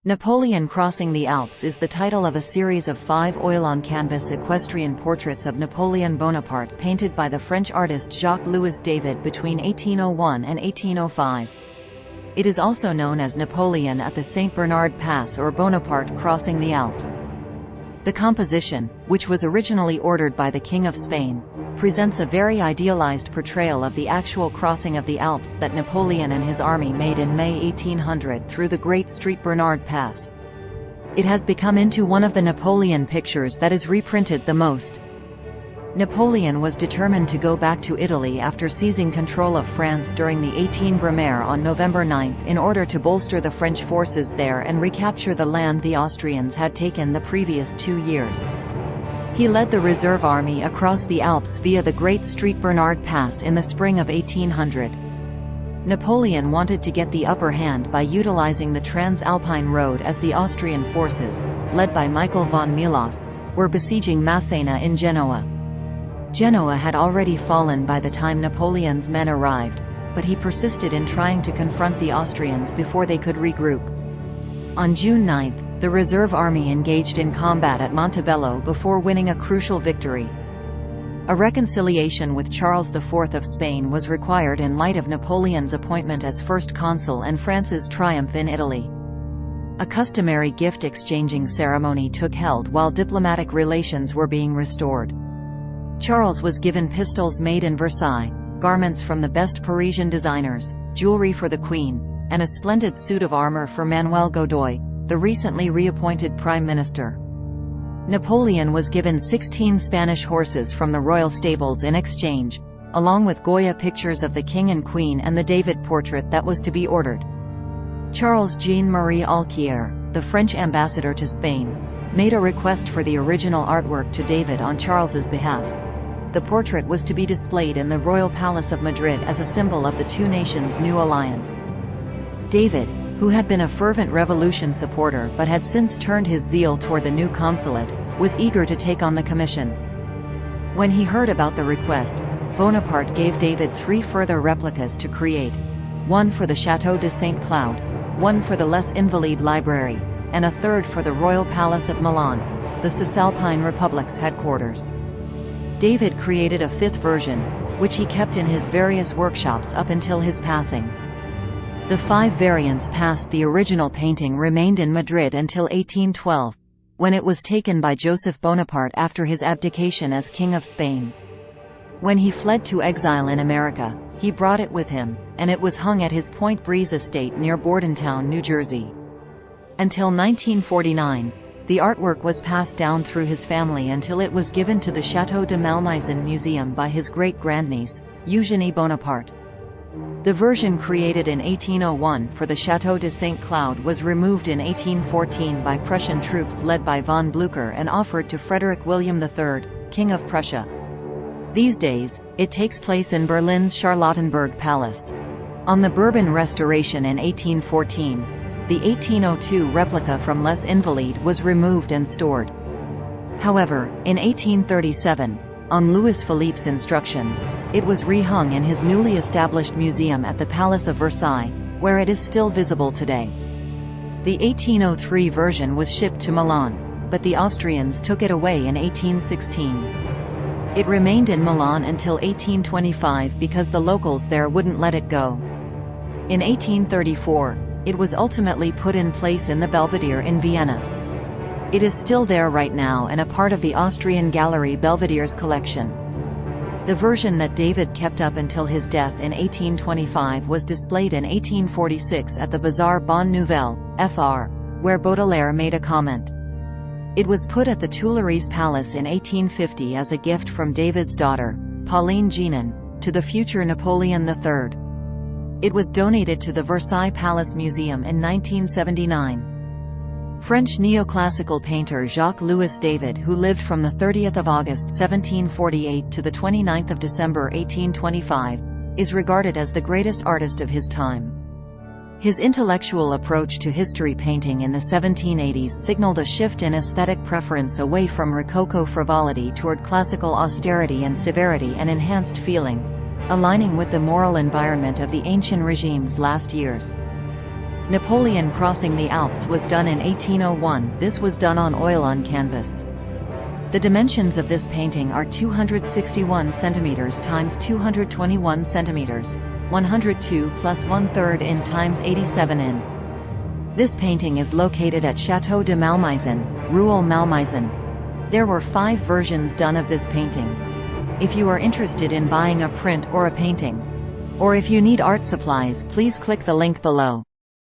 Napoleon Crossing the Alps is the title of a series of 5 oil-on-canvas equestrian portraits of Napoleon Bonaparte painted by the French artist Jacques-Louis David between 1801 and 1805. It is also known as Napoleon at the St. Bernard Pass or Bonaparte Crossing the Alps. The composition, which was originally ordered by the King of Spain, presents a very idealized portrayal of the actual crossing of the Alps that Napoleon and his army made in May 1800 through the Great St. Bernard Pass. It has become into one of the Napoleon pictures that is reprinted the most. Napoleon was determined to go back to Italy after seizing control of France during the 18 Brumaire on November 9 in order to bolster the French forces there and recapture the land the Austrians had taken the previous 2 years. He led the reserve army across the Alps via the Great St. Bernard Pass in the spring of 1800. Napoleon wanted to get the upper hand by utilizing the Transalpine Road as the Austrian forces, led by Michael von Melas, were besieging Massena in Genoa. Genoa had already fallen by the time Napoleon's men arrived, but he persisted in trying to confront the Austrians before they could regroup. On June 9, the reserve army engaged in combat at Montebello before winning a crucial victory. A reconciliation with Charles IV of Spain was required in light of Napoleon's appointment as first consul and France's triumph in Italy. A customary gift-exchanging ceremony took held while diplomatic relations were being restored. Charles was given pistols made in Versailles, garments from the best Parisian designers, jewelry for the Queen, and a splendid suit of armor for Manuel Godoy, the recently reappointed Prime Minister. Napoleon was given 16 Spanish horses from the royal stables in exchange, along with Goya pictures of the King and Queen and the David portrait that was to be ordered. Charles Jean-Marie Alquier, the French ambassador to Spain, made a request for the original artwork to David on Charles's behalf. The portrait was to be displayed in the Royal Palace of Madrid as a symbol of the two nations' new alliance. David, who had been a fervent revolution supporter but had since turned his zeal toward the new consulate, was eager to take on the commission. When he heard about the request, Bonaparte gave David 3 further replicas to create: one for the Château de Saint Cloud, one for the Les Invalides Library, and a third for the Royal Palace of Milan, the Cisalpine Republic's headquarters. David created a 5th version, which he kept in his various workshops up until his passing. The 5 variants past the original painting remained in Madrid until 1812, when it was taken by Joseph Bonaparte after his abdication as King of Spain. When he fled to exile in America, he brought it with him, and it was hung at his Point Breeze estate near Bordentown, New Jersey. Until 1949, the artwork was passed down through his family until it was given to the Château de Malmaison Museum by his great-grandniece, Eugénie Bonaparte. The version created in 1801 for the Château de Saint Cloud was removed in 1814 by Prussian troops led by von Blücher and offered to Frederick William III, King of Prussia. These days, it takes place in Berlin's Charlottenburg Palace. On the Bourbon Restoration in 1814, the 1802 replica from Les Invalides was removed and stored. However, in 1837, on Louis Philippe's instructions, it was rehung in his newly established museum at the Palace of Versailles, where it is still visible today. The 1803 version was shipped to Milan, but the Austrians took it away in 1816. It remained in Milan until 1825 because the locals there wouldn't let it go. In 1834, it was ultimately put in place in the Belvedere in Vienna. It is still there right now and a part of the Austrian Gallery Belvedere's collection. The version that David kept up until his death in 1825 was displayed in 1846 at the Bazaar Bonne Nouvelle, Fr., where Baudelaire made a comment. It was put at the Tuileries Palace in 1850 as a gift from David's daughter, Pauline Jeannin, to the future Napoleon III. It was donated to the Versailles Palace Museum in 1979. French neoclassical painter Jacques-Louis David, who lived from the 30th of August 1748 to the 29th of December 1825, is regarded as the greatest artist of his time. His intellectual approach to history painting in the 1780s signaled a shift in aesthetic preference away from Rococo frivolity toward classical austerity and severity and enhanced feeling, aligning with the moral environment of the ancient regime's last years. Napoleon crossing the Alps was done in 1801. This was done on oil on canvas. The dimensions of this painting are 261 cm times 221 cm, 102 plus 1/3 in times 87 in. This painting is located at Château de Malmaison, Rueil Malmaison. There were 5 versions done of this painting. If you are interested in buying a print or a painting, or if you need art supplies, please click the link below.